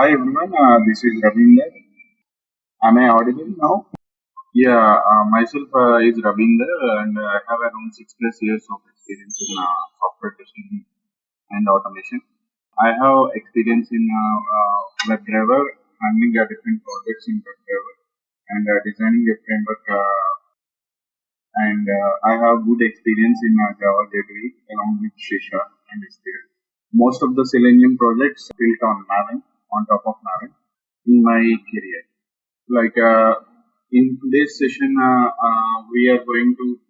Hi everyone, this is Ravinder. Am I audible now? Yeah, myself is Ravinder and I have around 6+ years of experience in software testing and automation. I have experience in WebDriver, handling different projects in WebDriver and designing a framework and I have good experience in Java J2E along with C# and SQL. Most of the Selenium projects built on Maven, on top of Maven in my career. Like in today's session, we are going to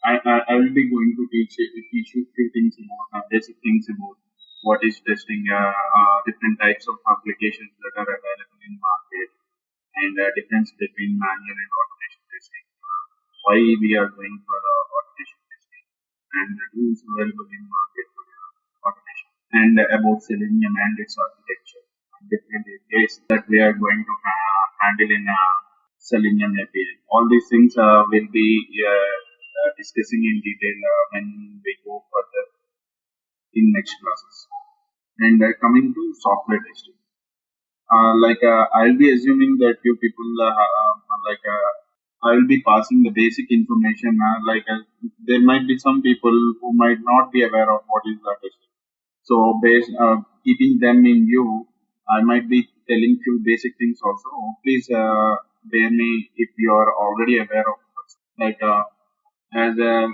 I will be going to teach you few things about basic things about what is testing, different types of applications that are available in market, and difference between manual and automation testing. Why we are going for automation testing and the tools available in market for automation, and about Selenium and its architecture, and different APIs that we are going to handle in Selenium API. All these things will be discussing in detail when we go further in next classes. And coming to software testing, I'll be assuming that you people I will be passing the basic information. There might be some people who might not be aware of what is the testing. So, based keeping them in view, I might be telling few basic things also. Please bear me if you are already aware of it. As a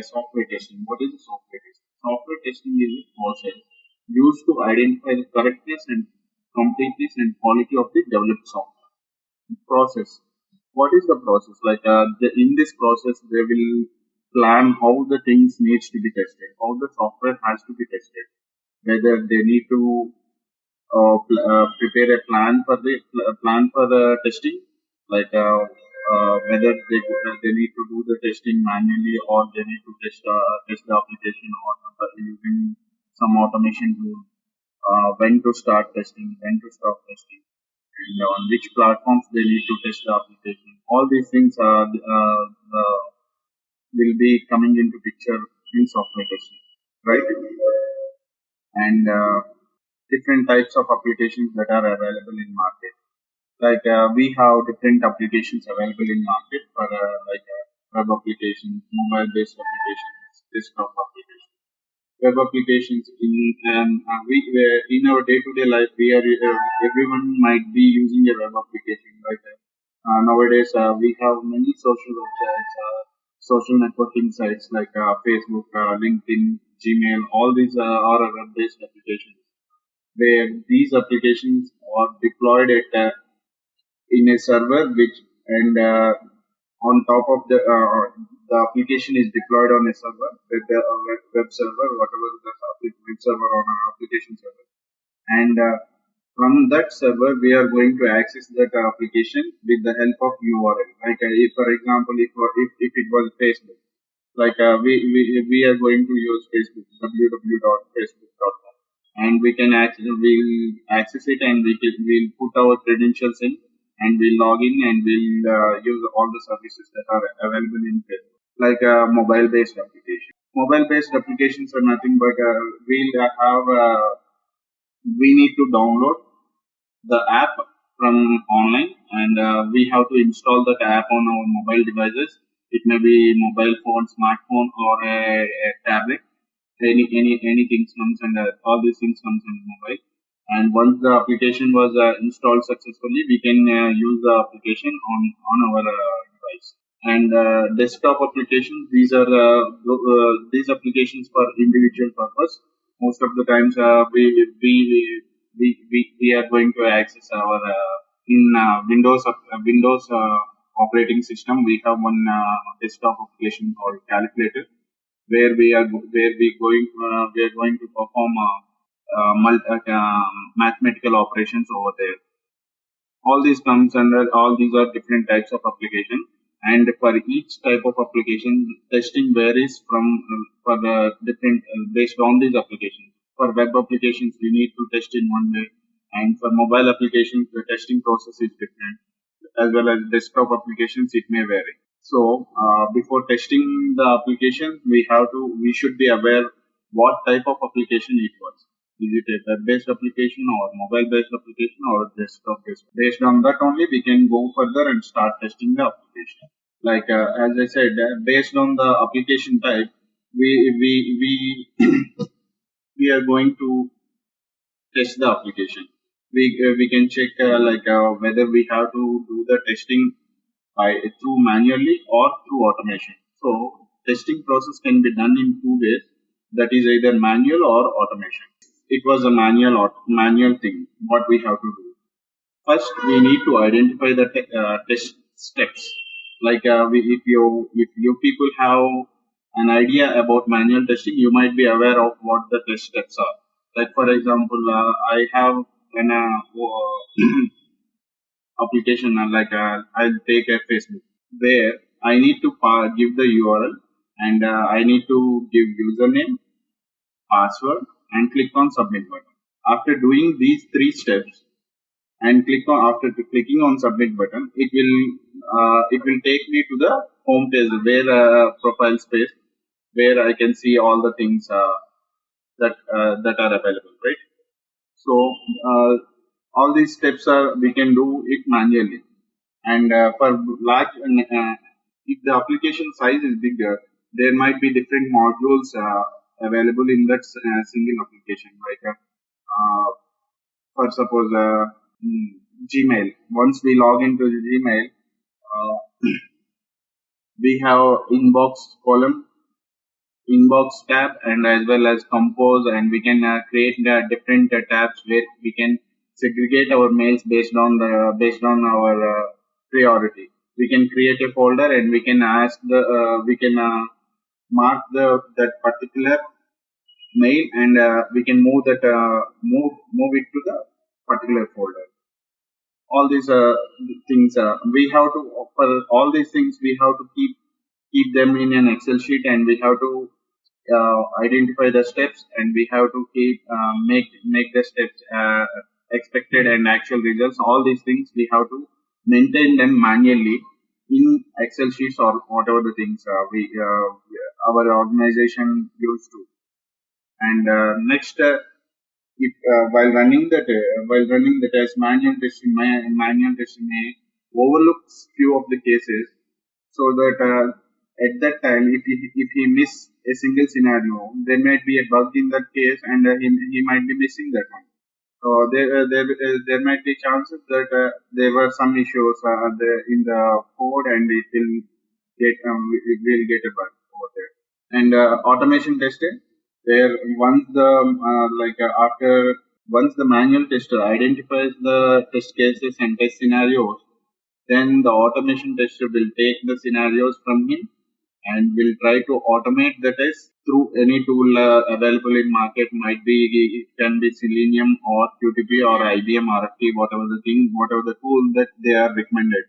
software testing. What is software testing? Software testing is a process used to identify the correctness and completeness and quality of the developed software. Process. What is the process? In this process, they will plan how the things needs to be tested, how the software has to be tested, whether they need to prepare a plan for the testing, whether they need to do the testing manually or they need to test the application or using some automation tool. When to start testing, when to stop testing, and on which platforms they need to test the application. All these things will be coming into picture in software testing, right? And different types of applications that are available in market. We have different applications available in market for web applications, mobile-based applications, desktop applications. Web applications in our day-to-day life, everyone might be using a web application. Nowadays, we have many social websites, social networking sites like Facebook, LinkedIn, Gmail. All these are web-based applications where these applications are deployed at in a server which and on top of the application is deployed on a server web server, whatever the web server or an application server, and from that server we are going to access that application with the help of URL. If, for example, if it was Facebook, we are going to use Facebook, www.facebook.com, and we'll access it, and we'll put our credentials in, and we'll log in, and we'll use all the services that are available in Facebook, like mobile-based applications. Mobile-based applications are nothing but we need to download the app from online, and we have to install that app on our mobile devices. It may be mobile phone, smartphone, or a tablet. Anything comes, and all these things comes in mobile. And once the application was installed successfully, we can use the application on our device. And desktop applications, these applications for individual purpose. Most of the times we are going to access our in Windows operating system. We have one desktop application called Calculator, where we are going to perform mathematical operations over there. All these are different types of application, and for each type of application, testing varies from for the different based on these applications. For web applications, we need to test in one way, and for mobile applications, the testing process is different. As well as desktop applications, it may vary. So before testing the application, we should be aware what type of application it was. Is it a web-based application or mobile-based application or desktop-based? Based on that only, we can go further and start testing the application. Like as I said, based on the application type, we we are going to test the application. We can check whether we have to do the testing by through manually or through automation. So testing process can be done in two ways. That is either manual or automation. It was a manual thing. What we have to do first, we need to identify the test steps. If you people have an idea about manual testing, you might be aware of what the test steps are. Like for example, I have an application I'll take a Facebook where I need to give the URL and I need to give username, password, and click on submit button. After doing these three steps, and clicking on submit button, it will take me to the home page where profile space where I can see all the things that are available, right? So all these steps are we can do it manually, and for large if the application size is bigger, there might be different modules available in that single application, for suppose Gmail. Once we log into the Gmail, we have inbox column, inbox tab, and as well as compose, and we can create different tabs where we can segregate our mails based on our priority. We can create a folder and we can mark that particular mail, and we can move it to the particular folder. All these things we have to for all these things we have to keep them in an Excel sheet, and we have to identify the steps, and we have to keep make the steps expected and actual results. All these things we have to maintain them manually in Excel sheets or whatever the things our organization used to. And next, if while running the test, manual testing may overlook few of the cases, so that at that time, if he miss a single scenario, there might be a bug in that case, and he might be missing that one. So there might be chances that there were some issues in the code, and it will get a bug over there. And automation testing, where once the manual tester identifies the test cases and test scenarios, then the automation tester will take the scenarios from him and will try to automate the test through any tool available in market. Might be it can be Selenium or QTP or IBM RFT, whatever the tool that they are recommended.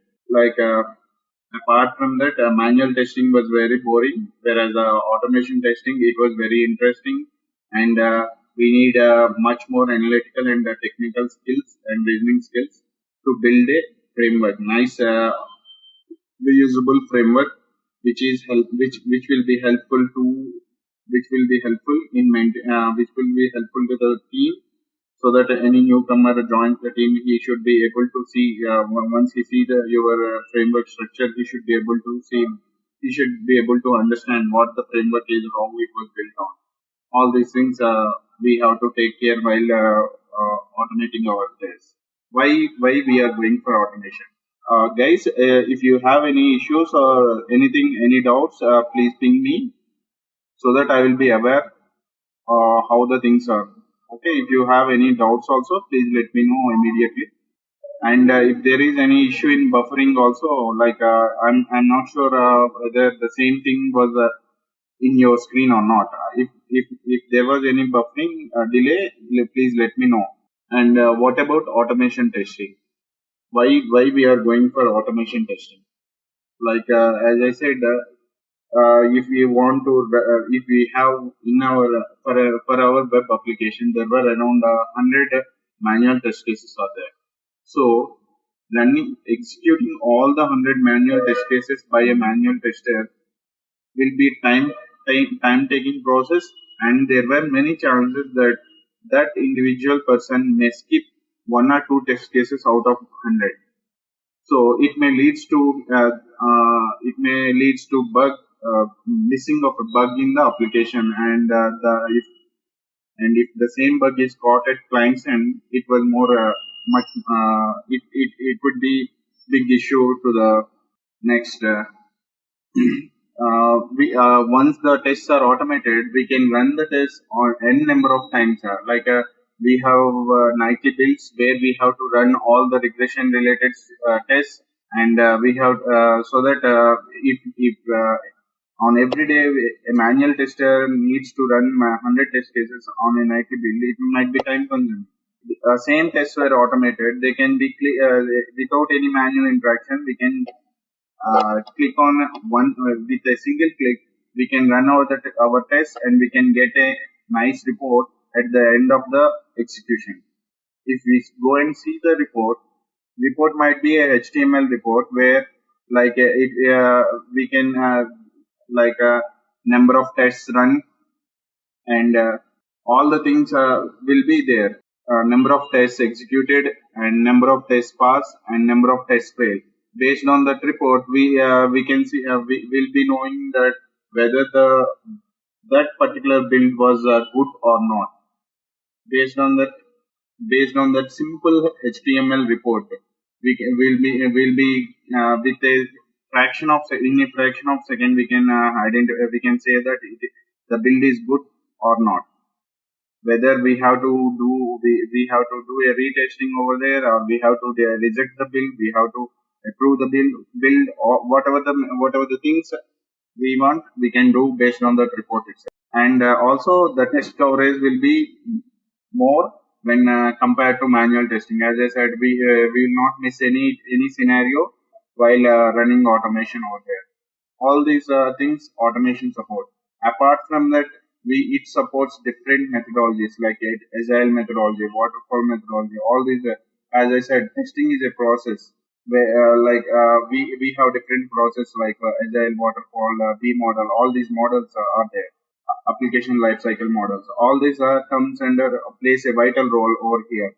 Apart from that, manual testing was very boring, whereas automation testing, it was very interesting, and we need much more analytical and technical skills and reasoning skills to build a framework, nice reusable framework, which will be helpful to the team, so that any newcomer joins the team, he should be able to see once he sees your framework structure, he should be able to understand what the framework is, how it was built on. All these things we have to take care while automating our tests. Why we are going for automation? Guys, if you have any issues or any doubts, please ping me so that I will be aware how the things are. Okay, if you have any doubts also, please let me know immediately. And if there is any issue in buffering also, I'm not sure whether the same thing was in your screen or not. If there was any buffering delay, please let me know. And what about automation testing? Why we are going for automation testing? As I said, if we want to, if we have in our for our web application, there were around 100 manual test cases are there. So executing all the 100 manual test cases by a manual tester will be time taking process, and there were many chances that that individual person may skip one or two test cases out of 100. So it may leads to missing of a bug in the application, and if the same bug is caught at client's end, it was more much it would be big issue to the next. We Once the tests are automated, we can run the test on n number of times. We have nightly builds where we have to run all the regression related tests, and we have so that if on every day a manual tester needs to run 100 test cases on a nightly build, it might be time consuming. Same tests were automated; they can be without any manual interaction. We can click on one with a single click. We can run our test, and we can get a nice report at the end of the execution. If we go and see the report might be a HTML report where we can like a number of tests run, and all the things will be there. Number of tests executed, and number of tests passed, and number of tests failed. Based on that report, we can see we will be knowing that whether the that particular build was good or not. Based on that simple HTML report, will be with a in a fraction of second we can identify, we can say that the build is good or not. Whether we have to do a retesting over there, or we have to reject the build, we have to approve the build, or whatever the things we want, we can do based on that report itself. And also the test coverage will be more when compared to manual testing. As I said, we will not miss any scenario while running automation over there. All these things automation support. Apart from that, it supports different methodologies like agile methodology, waterfall methodology. All these, as I said, testing is a process where we have different process like agile, waterfall, V model. All these models are there. Application lifecycle models. All these comes under plays a vital role over here.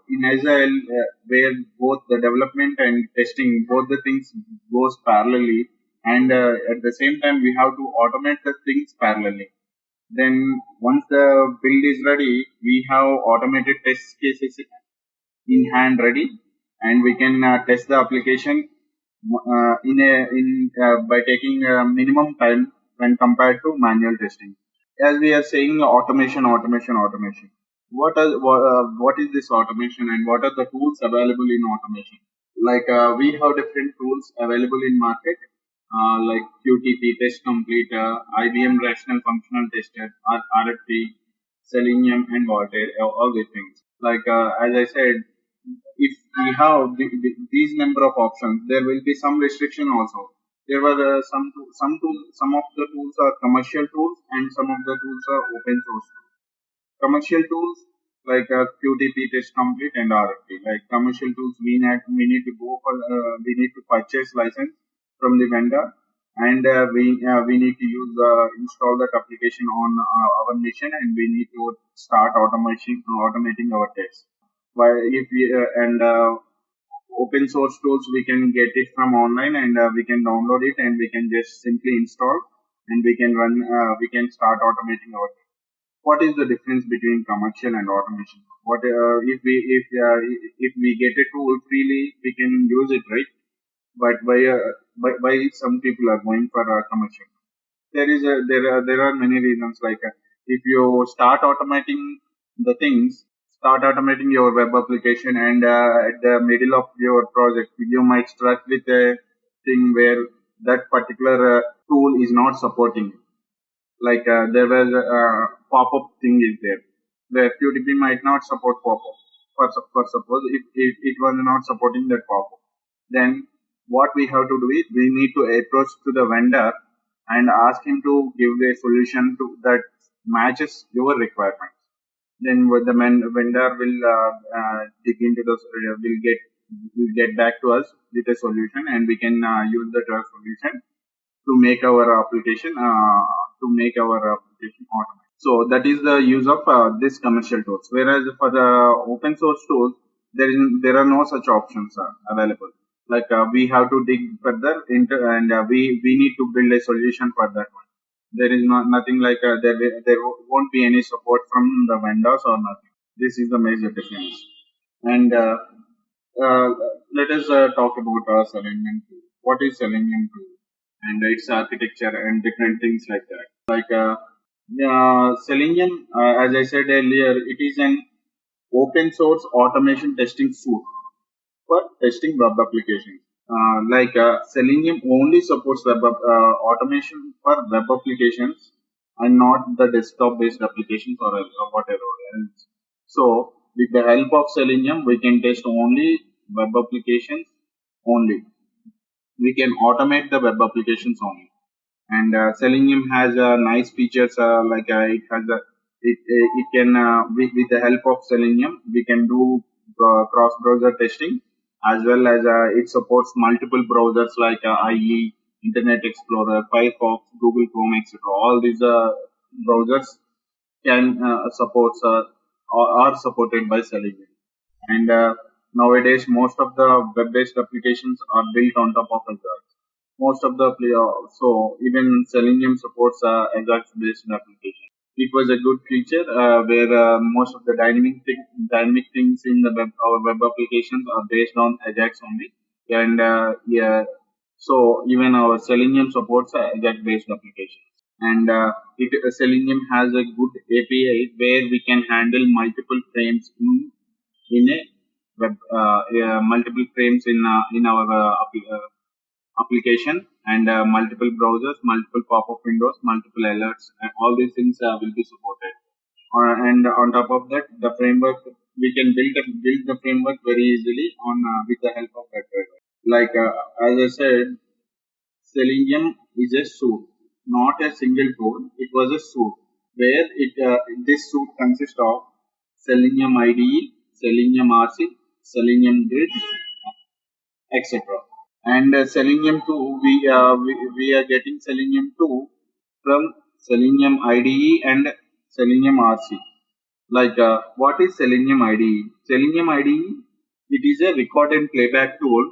In Agile, where both the development and testing, both the things goes parallelly, and at the same time we have to automate the things parallelly. Then once the build is ready, we have automated test cases in hand ready, and we can test the application by taking minimum time when compared to manual testing. As we are saying, automation. What is this automation, and what are the tools available in automation? We have different tools available in market, like QTP, Test Complete, IBM Rational Functional Tester, RFP, Selenium, and Voltaire. All these things. As I said, if we have these number of options, there will be some restriction also. There were some of the tools are commercial tools, and some of the tools are open source tools. Commercial tools like QTP, Test Complete, and RFP. Like commercial tools, we need to go for we need to purchase license from the vendor, and we need to install that application on our machine, and we need to start automating our tests. While if we and open source tools, we can get it from online, and we can download it, and we can just simply install, and we can start automating our. What is the difference between commercial and automation? What if we get a tool freely, we can use it, right? But why some people are going for commercial? There are many reasons. If you start automating your web application, and at the middle of your project, you might struck with a thing where that particular tool is not supporting. There was a pop-up thing is there, where QTP might not support pop-up. For suppose if it was not supporting that pop-up, then what we have to do is we need to approach to the vendor and ask him to give a solution that matches your requirements. Then the vendor will dig into the will get back to us with a solution, and we can use that solution to make our application automatic. So that is the use of this commercial tools. Whereas for the open source tools, there are no such options available. Like we have to dig further into, and we need to build a solution for that one. There is nothing like there won't be any support from the vendors or nothing. This is the major difference. And uh, let us talk about Selenium 2. What is Selenium 2 and its architecture and different things like that. Like Selenium, as I said earlier, it is an open source automation testing suite for testing web applications. Selenium only supports automation for web applications and not the desktop based applications or whatever else. So, with the help of Selenium, we can test only web applications only. We can automate the web applications only. And Selenium has nice features it has a it can with the help of Selenium we can do cross browser testing, as well as it supports multiple browsers like IE, Internet Explorer, Firefox, Google Chrome, etc. All these browsers can supports are supported by Selenium. And nowadays most of the web-based applications are built on top of Ajax. Most of the so even Selenium supports Ajax-based application. It was a good feature where most of the dynamic things in the our web applications are based on Ajax only, and yeah, so even our Selenium supports Ajax-based applications. And Selenium has a good API where we can handle multiple frames in a multiple frames in our application, and multiple browsers, multiple pop-up windows, multiple alerts, and all these things will be supported. And on top of that, the framework we can build the framework very easily on with the help of WebDriver. Like as I said, Selenium is a suite, not a single tool. It was a suite where this suite consists of Selenium IDE, Selenium RC, Selenium Grid, etc. And Selenium 2, we are getting Selenium 2 from Selenium IDE and Selenium RC. Like, what is Selenium IDE? Selenium IDE, it is a record and playback tool.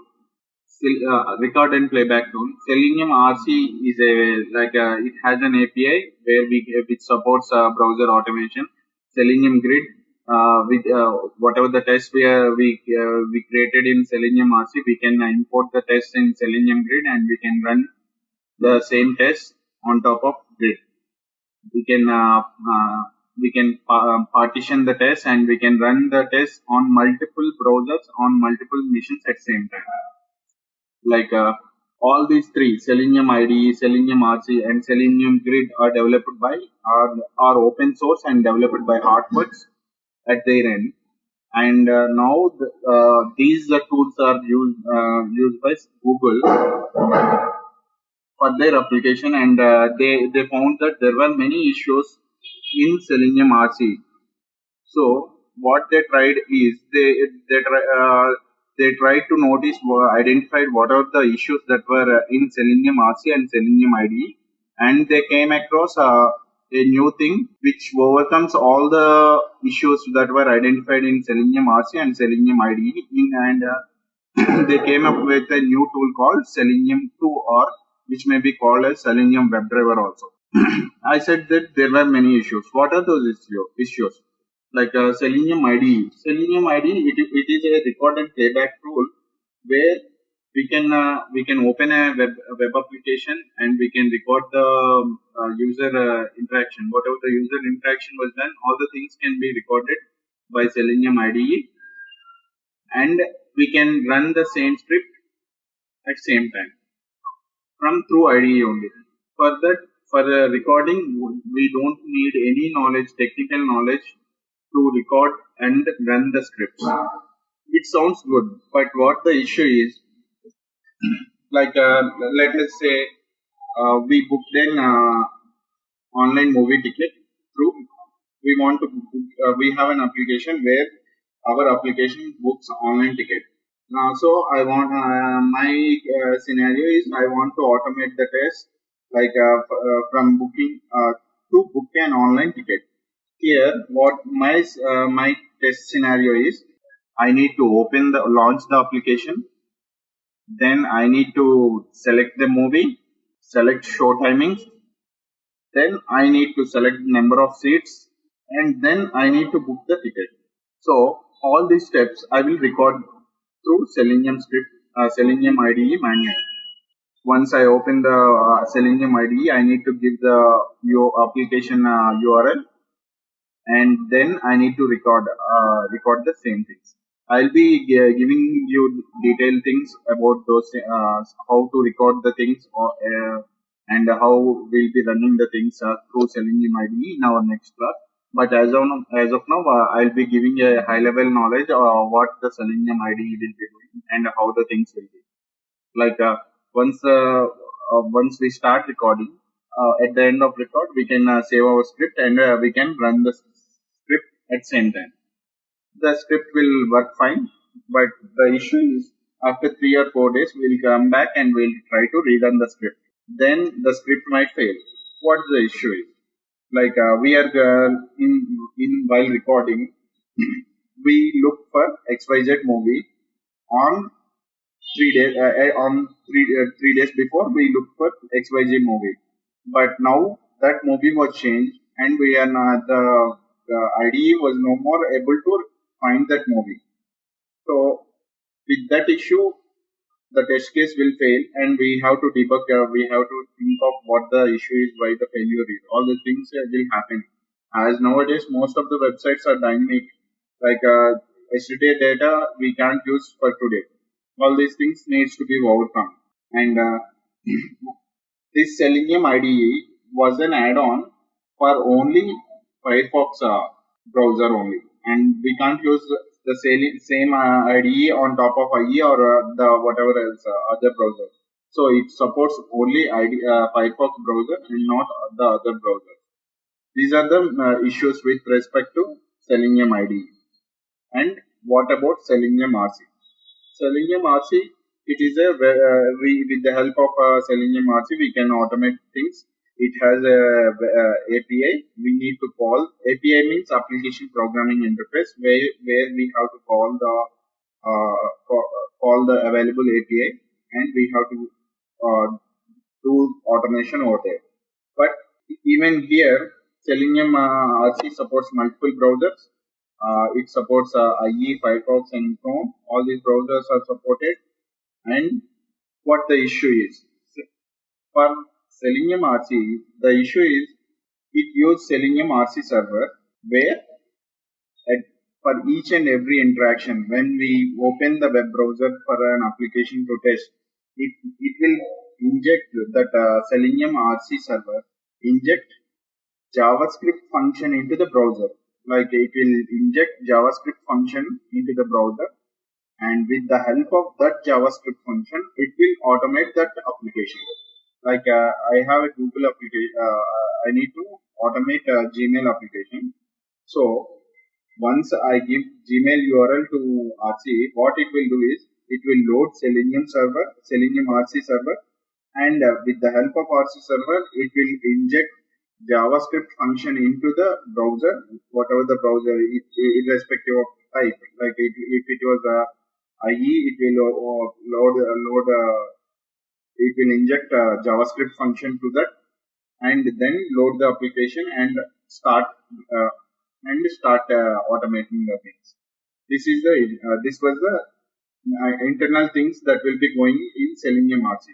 Record and playback tool. Selenium RC is it has an API where which supports browser automation. Selenium Grid, with whatever the test we created in Selenium RC, we can import the test in Selenium Grid and we can run the same test on top of Grid. We can partition the test and we can run the test on multiple browsers on multiple machines at same time. Like all these three, Selenium IDE, Selenium RC, and Selenium Grid are developed by are open source and developed by Artworks at their end. And now these tools are used by Google for their application, and they found that there were many issues in Selenium RC. So what they tried is they tried to identified what are the issues that were in Selenium RC and Selenium IDE, and they came across a new thing which overcomes all the issues that were identified in Selenium RC and Selenium IDE. They came up with a new tool called Selenium 2, or which may be called as Selenium WebDriver also. I said that there were many issues. What are those issues? Like Selenium IDE. Selenium IDE, it is a record and playback tool where we can open a web application and we can record the user interaction. Whatever the user interaction was done, all the things can be recorded by Selenium IDE, and we can run the same script at same time from through IDE only. For the recording, we don't need any technical knowledge to record and run the scripts. It sounds good, but what the issue is, like let us say we booked an online movie ticket through. We want to we have an application where our application books online ticket. So I want my scenario is I want to automate the test, like from booking. to book an online ticket. Here, what my test scenario is, I need to launch the application. Then I need to select the movie, select show timings. Then I need to select number of seats, and then I need to book the ticket. So all these steps I will record through Selenium script, Selenium IDE manual. Once I open the Selenium IDE, I need to give the your application URL, and then I need to record the same things. I'll be giving you detailed things about those how to record the things and how we'll be running the things through Selenium IDE in our next class. But as of now, I'll be giving a high level knowledge of what the Selenium IDE will be doing and how the things will be. Like once we start recording, at the end of record, we can save our script and we can run the script at same time. The script will work fine, but the issue is after 3 or 4 days, we'll come back and we'll try to rerun the script. Then the script might fail. What the issue is? Like we are in while recording, we look for XYZ movie on 3 days on 3 days before we look for XYZ movie. But now that movie was changed and we are not, the IDE was no more able to find that movie. So with that issue, the test case will fail and we have to debug, we have to think of what the issue is, why the failure is. All the things will happen. As nowadays, most of the websites are dynamic. Like yesterday data we can't use for today. All these things needs to be overcome. And this Selenium IDE was an add-on for only Firefox browser only, and we can't use the same IDE on top of IE or the whatever else other browser. So it supports only Firefox browser and not the other browser. These are the issues with respect to Selenium IDE. And what about Selenium RC? Selenium RC, it is we with the help of Selenium RC we can automate things. It has a API. We need to call API means application programming interface, where we have to call the available API, and we have to do automation over there. But even here, Selenium RC supports multiple browsers. It supports IE, Firefox, and Chrome. All these browsers are supported. And what the issue is for Selenium RC, the issue is it uses Selenium RC server, where for each and every interaction, when we open the web browser for an application to test, it will inject that Selenium RC server inject JavaScript function into the browser. Like it will inject JavaScript function into the browser, and with the help of that JavaScript function, it will automate that application. Like I have a Google application, I need to automate a Gmail application. So once I give Gmail URL to RC, what it will do is it will load Selenium RC server, and with the help of RC server, it will inject JavaScript function into the browser, whatever the browser, irrespective of type. Like if it was IE, it will it will inject a JavaScript function to that, and then load the application and start automating the things. This was the internal things that will be going in Selenium RC.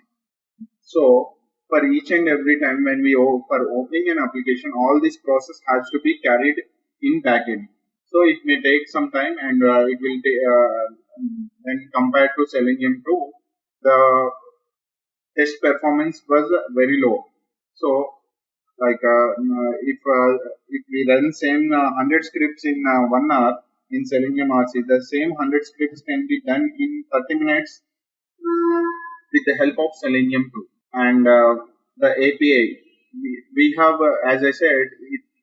So for each and every time when for opening an application, all this process has to be carried in backend. So it may take some time, and it will take when compared to Selenium 2, the test performance was very low. So like if we run same 100 scripts in 1 hour in Selenium RC, the same 100 scripts can be done in 30 minutes with the help of Selenium 2. And the API, we have, as I said,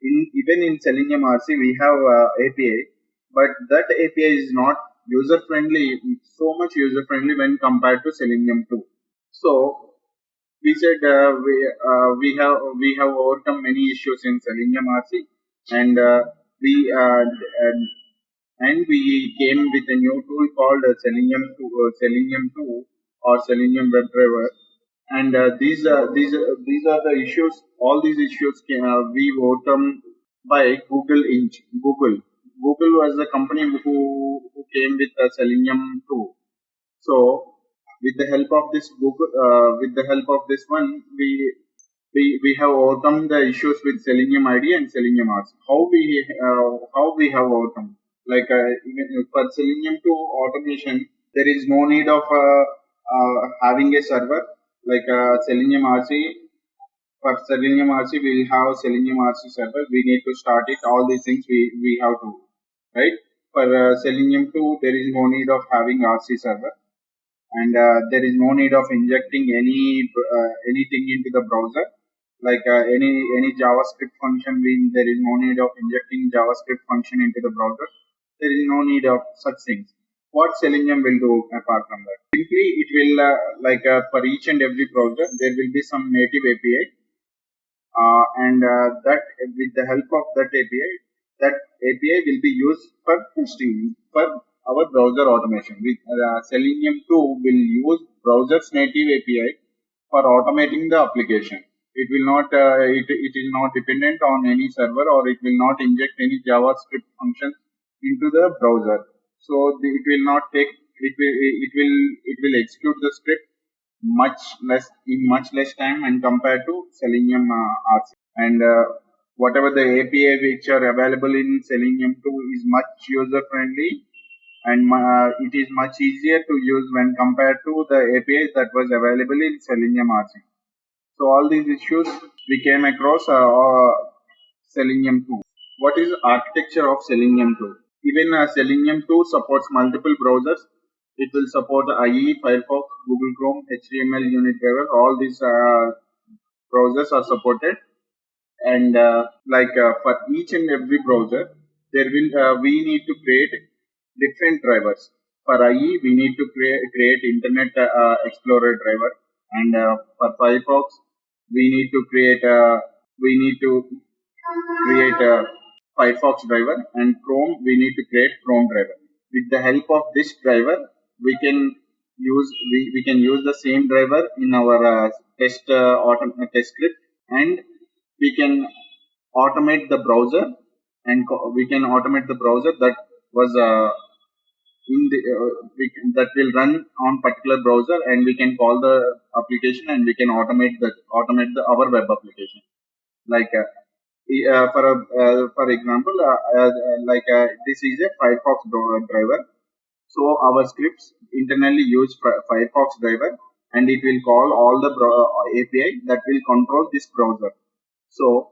even in Selenium RC, we have API, but that API is not user friendly, so much user friendly when compared to Selenium 2. So we said we have overcome many issues in Selenium RC, and we and, and we came with a new tool called Selenium 2 or Selenium WebDriver. And these are the issues. All these issues we overcome by Google. Google was the company who came with Selenium 2. So with the help of this with the help of this one, we have overcome the issues with Selenium ID and Selenium RC. How we have overcome? Like even for Selenium 2 automation, there is no need of having a server like Selenium RC. For Selenium RC, we will have Selenium RC server. We need to start it. All these things we have to, right? For Selenium 2, there is no need of having RC server, and there is no need of injecting anything into the browser, like any JavaScript function. There is no need of injecting JavaScript function into the browser. There is no need of such things. What Selenium will do apart from that? Simply, it will for each and every browser, there will be some native API, and that with the help of that API will be used for testing for our browser automation. With Selenium 2 will use browser's native API for automating the application. It will not it is not dependent on any server, or it will not inject any JavaScript functions into the browser. So it will not take it will execute the script much less time and compared to Selenium RC. And whatever the API which are available in Selenium 2 is much user friendly, and it is much easier to use when compared to the APIs that was available in Selenium RC. So all these issues we came across Selenium 2. What is architecture of Selenium 2? Even Selenium 2 supports multiple browsers. It will support IE, Firefox, Google Chrome, HTML, Unit Driver. All these browsers are supported, and for each and every browser, there will we need to create different drivers. For IE, we need to create Internet Explorer driver, and for Firefox, we need to create a Firefox driver, and Chrome we need to create Chrome driver. With the help of this driver, we can use the same driver in our test script, and we can automate the browser, and we can automate the browser that was that will run on particular browser, and we can call the application, and we can automate our web application. Like for example, this is a Firefox driver. So our scripts internally use Firefox driver, and it will call all the API that will control this browser. So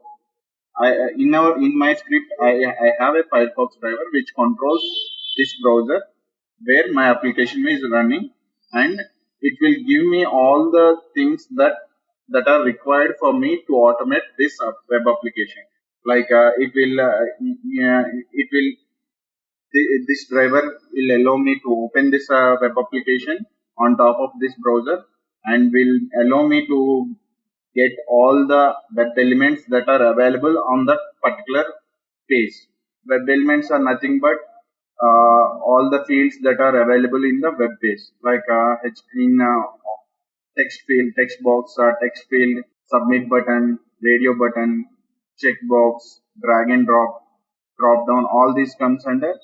in my script, I have a Firefox driver which controls this browser where my application is running, and it will give me all the things that are required for me to automate this web application. Like this driver will allow me to open this web application on top of this browser, and will allow me to get all the web elements that are available on that particular page. Web elements are nothing but all the fields that are available in the web page, like text field, text box, text field, submit button, radio button, checkbox, drag and drop down. All these comes under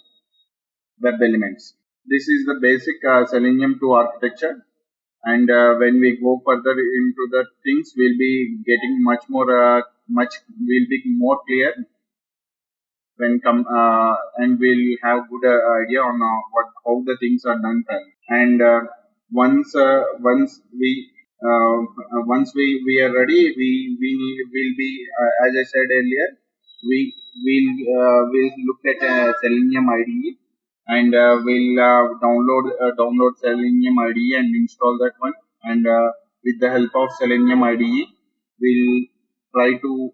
web elements. This is the basic Selenium 2 architecture, and when we go further into the things, we'll be getting will be more clear when come and we'll have good idea on how the things are done. And once we are ready, will be as I said earlier, we will look at Selenium IDE, and we'll download Selenium IDE and install that one, and with the help of Selenium IDE, we'll try to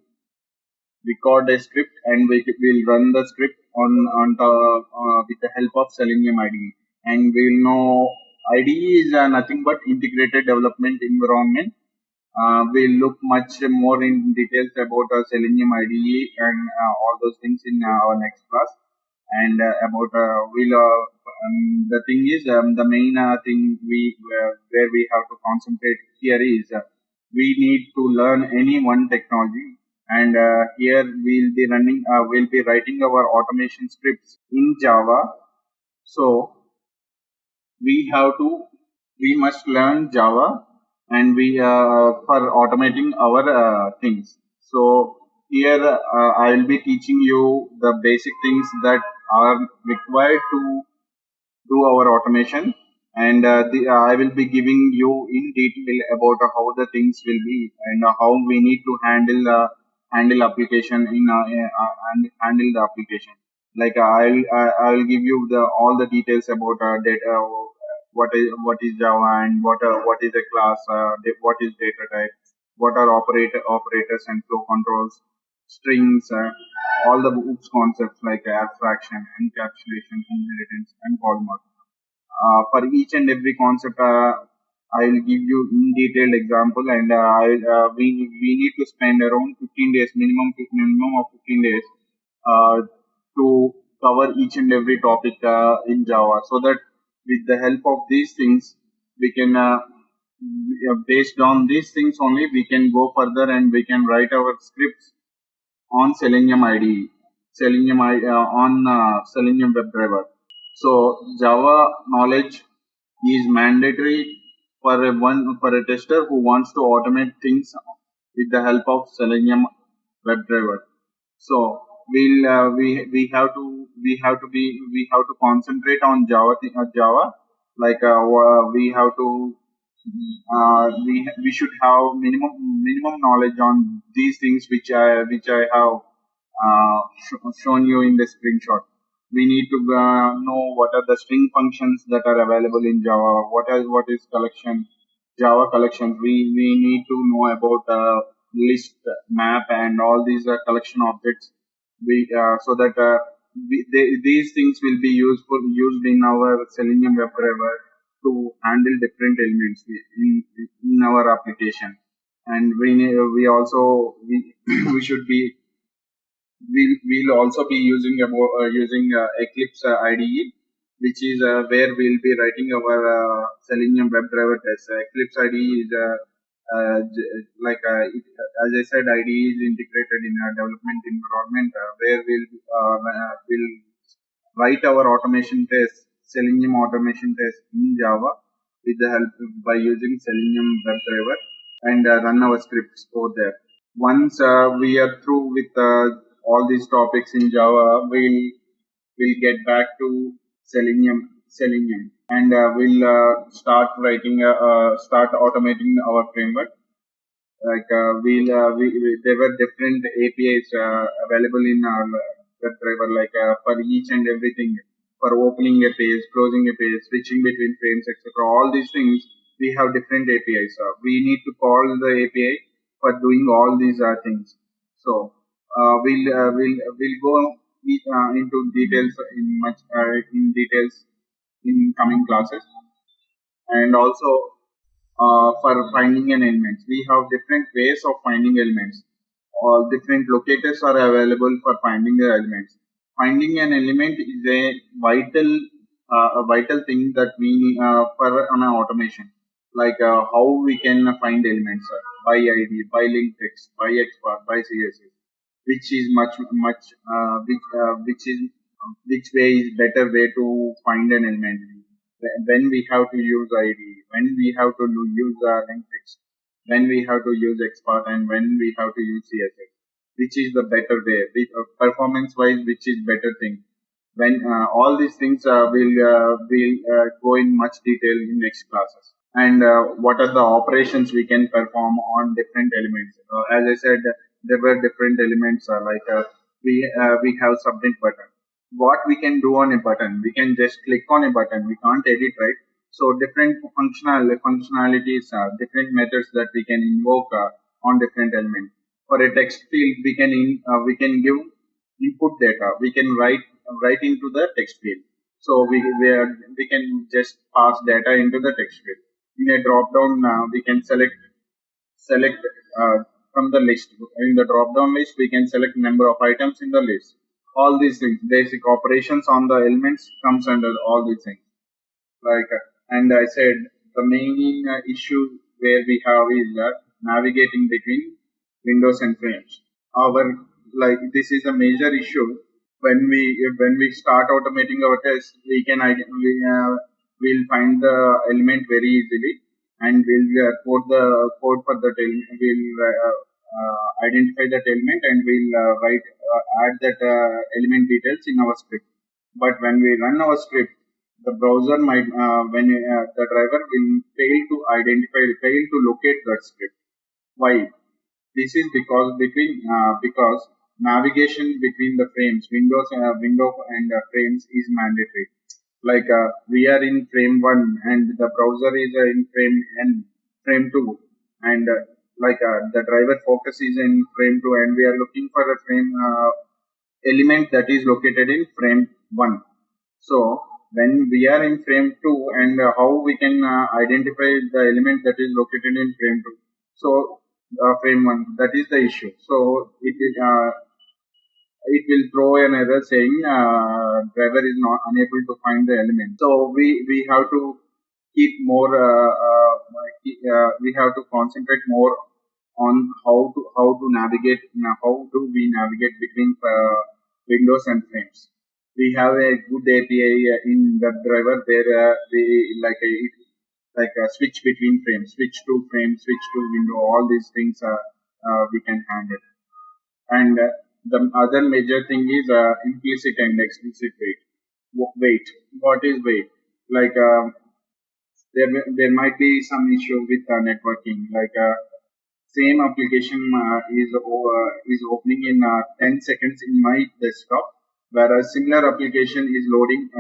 record a script, and we will run the script with the help of Selenium IDE. And we'll know IDE is nothing but integrated development environment, We'll look much more in details about Selenium IDE and all those things in our next class. And about the thing is the main thing where we have to concentrate here is we need to learn any one technology, and here we'll be writing our automation scripts in Java. So we have to we must learn Java, and we for automating our things. So here I will be teaching you the basic things that are required to do our automation, and I will be giving you in detail about how the things will be, and how we need to handle application and handle the application. Like I'll give you the all the details about data, what is Java, and what is a class, what is data type, what are operators and flow controls, strings, all the OOPS concepts like abstraction, encapsulation, inheritance, and polymorphism. For each and every concept, I will give you in detailed example, and we need to spend around 15 days, minimum of 15 days, to cover each and every topic in Java, so that with the help of these things, we can based on these things only, we can go further and we can write our scripts on Selenium IDE, on Selenium WebDriver. So Java knowledge is mandatory for a tester who wants to automate things with the help of Selenium WebDriver. So we have to concentrate on Java, like we have to we should have minimum knowledge on these things which I have shown you in the screenshot. We need to know what are the string functions that are available in Java. What is collection, Java collections. We need to know about list, map, and all these collection objects. So that these things will be used in our Selenium WebDriver to handle different elements in our application. And we also we should be we'll also be using Eclipse IDE, which is where we'll be writing our Selenium WebDriver tests. Eclipse IDE is as I said, IDE is integrated in a development environment where we'll write our automation tests, Selenium automation tests in Java with the help by using Selenium WebDriver, and run our scripts over there. Once we are through with all these topics in Java, we'll get back to Selenium, and we'll start automating our framework. Like there were different APIs available in our WebDriver, like for each and everything, for opening a page, closing a page, switching between frames, etc. All these things, we have different APIs. We need to call the API for doing all these things. So we'll go into details in details in coming classes. And also for finding an elements, we have different ways of finding elements. All different locators are available for finding the elements. Finding an element is a vital thing that we need for an automation. Like how we can find elements by ID, by link text, by XPath, by CSS, which is which way is better way to find an element, when we have to use ID, when we have to use link text, when we have to use XPath, and when we have to use CSS, which is the better way, performance wise, which is better thing. When all these things will go in much detail in next classes. And what are the operations we can perform on different elements. As I said, there were different elements we have submit button. What we can do on a button, we can just click on a button, we can't edit, right? So different functionalities, different methods that we can invoke on different elements. For a text field, we can give input data, we can write into the text field. So we can just pass data into the text field. In a drop down, we can select select from the list. In the drop down list, we can select number of items in the list. All these things, basic operations on the elements comes under all these things. Like, and I said the main issue where we have is navigating between windows and frames. Our, like, this is a major issue when we start automating our test. We can we'll find the element very easily, and we'll code the code for that element. We'll identify that element, and we'll add that element details in our script. But when we run our script, the browser might when the driver will fail to locate that script. Why? This is because navigation between the frames, window and frames is mandatory. Like, we are in frame one and the browser is in frame two, and the driver focus is in frame two, and we are looking for a frame element that is located in frame one. So when we are in frame two, and how we can identify the element that is located in frame two. So frame one, that is the issue. So it will throw an error saying driver is not unable to find the element. So we have to keep more. We have to concentrate more on how to navigate. How do we navigate between windows and frames? We have a good API in WebDriver where we like a switch between frames, switch to frame, switch to window. All these things we can handle. And the other major thing is implicit and explicit wait. Wait. What is wait? Like, there might be some issue with networking. Like, same application is opening in 10 seconds in my desktop, whereas similar application is loading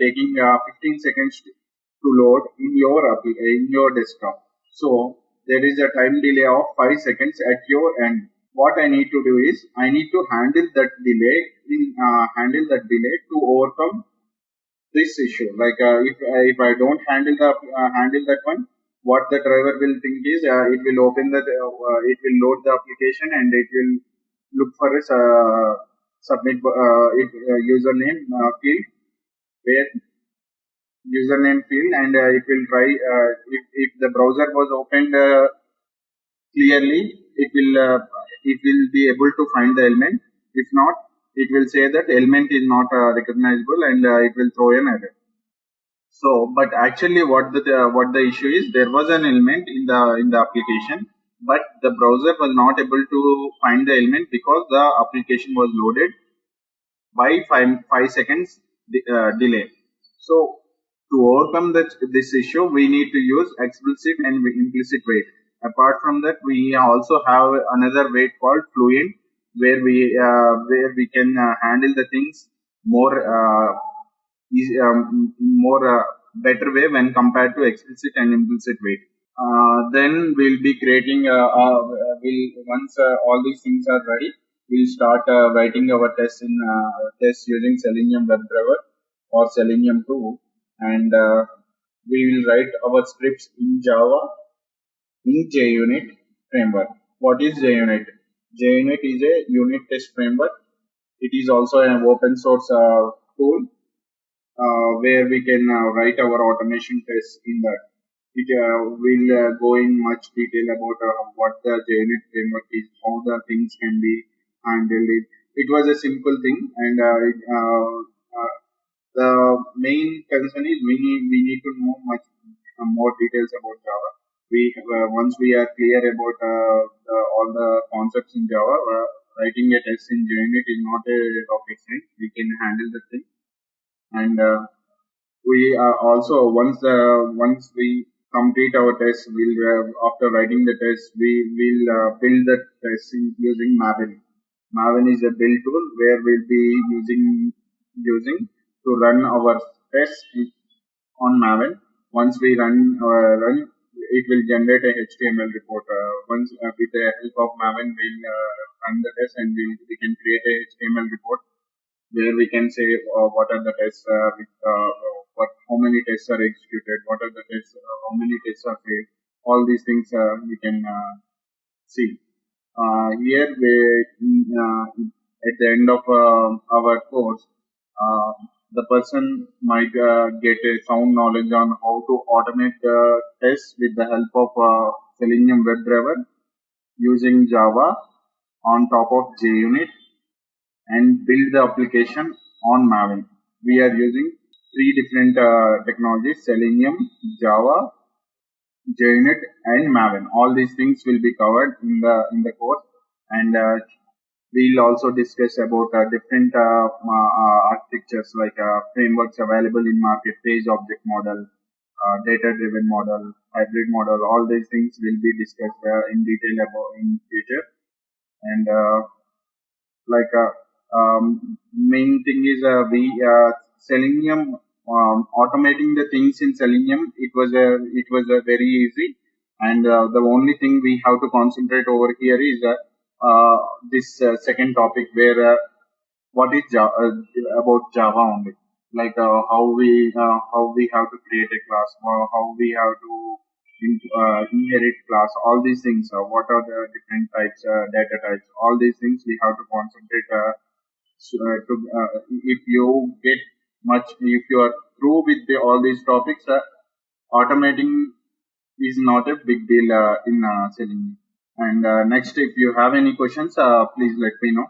taking 15 seconds to load in your desktop. So there is a time delay of 5 seconds at your end. What I need to do is I need to handle that delay to overcome this issue. Like, if I don't handle that one, what the driver will think is it will it will load the application, and it will look for a submit username field, where username field, and it will try if the browser was opened clearly, it will be able to find the element. If not, it will say that element is not recognizable, and it will throw an error. So, but actually, what the issue is, there was an element in the application, but the browser was not able to find the element because the application was loaded by 5 seconds delay. So, to overcome this issue, we need to use explicit and implicit wait. Apart from that, we also have another wait called fluent, where we can handle the things more better way when compared to explicit and implicit wait. Then we'll be creating. Once all these things are ready, we'll start writing our tests using Selenium WebDriver or Selenium 2, and we will write our scripts in Java in JUnit framework. What is JUnit? JUnit is a unit test framework. It is also an open source tool where we can write our automation tests in that. It will go in much detail about what the JUnit framework is, how the things can be handled. It was a simple thing, and the main concern is we need to know much more details about Java. Once we are clear about all the concepts in Java, writing a test in JUnit is not a rocket science. We can handle the thing, and we also once we complete our test, after writing the test, we will build the test using Maven. Maven is a build tool where we'll be using to run our test on Maven. Once we run, it will generate a HTML report. Once with the help of Maven, we'll run the test, and we can create a HTML report where we can say what are the tests, how many tests are executed, what are the tests, how many tests are failed. All these things we can See, here at the end of our course, uh, the person might get a sound knowledge on how to automate tests with the help of Selenium WebDriver using Java on top of JUnit and build the application on Maven. We are using three different technologies: Selenium, Java, JUnit, and Maven. All these things will be covered in the course, and we'll also discuss about different architectures like frameworks available in market, page object model, data-driven model, hybrid model. All these things will be discussed in detail about in future, and main thing is we Selenium, automating the things in Selenium. It was a very easy, and the only thing we have to concentrate over here is this second topic where what is about Java only, like how we have to create a class, or how we have to inherit class, all these things. What are the different types, data types? All these things we have to concentrate. If you get much, if you are through with all these topics, automating is not a big deal in Selenium. And next, if you have any questions, please let me know.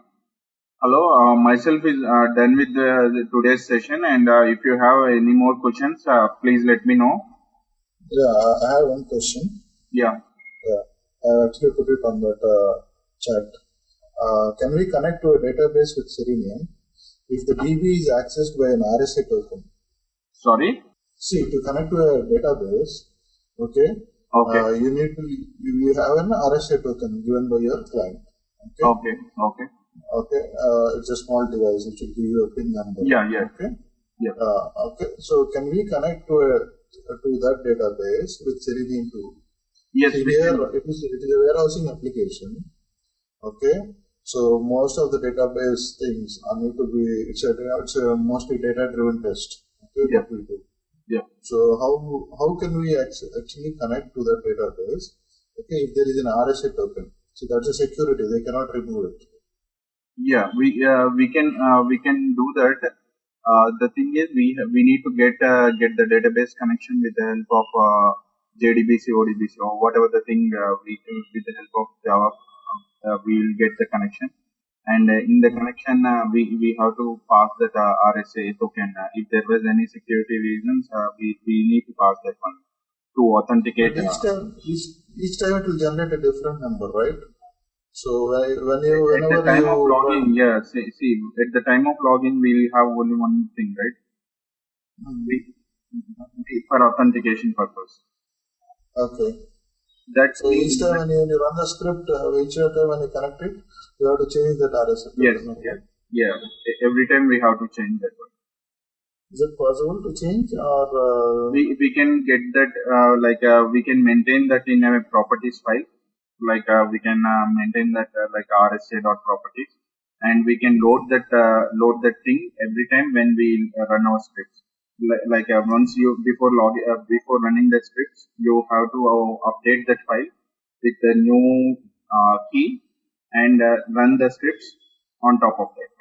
Hello, myself is done with today's session, and if you have any more questions, please let me know. Yeah, I have one question. Yeah. I actually put it on that chat. Can we connect to a database with Selenium if the DB is accessed by an RSA token? Sorry? See, to connect to a database, okay, you need to you have an RSA token given by your client. Okay, it's a small device which will give you a PIN number. Okay, so can we connect to that database with Selenium too? Yes. See, here it is a warehousing application. Okay, so most of the database things need to be it's a mostly data driven test. Okay, that we do. Yeah. So how can we actually connect to that database? Okay, if there is an RSA token, so that's a security. They cannot remove it. Yeah, we can do that. The thing is, we need to get the database connection with the help of JDBC, ODBC, or whatever the thing with the help of Java, we will get the connection. And in the connection, we have to pass that RSA token. If there was any security reasons, we need to pass that one to authenticate. Each time it will generate a different number, right? So whenever at the time of login, see, at the time of login, we'll have only one thing, right? For authentication purpose. Okay. So each time when you run the script, each time when you connect it, you have to change that RSA. Yeah. Every time we have to change that one. Is it possible to change, or we can get that we can maintain that in a properties file. We can maintain that like RSA.properties, and we can load that thing every time when we run our scripts. Once you before running the scripts, you have to update that file with the new key and run the scripts on top of that.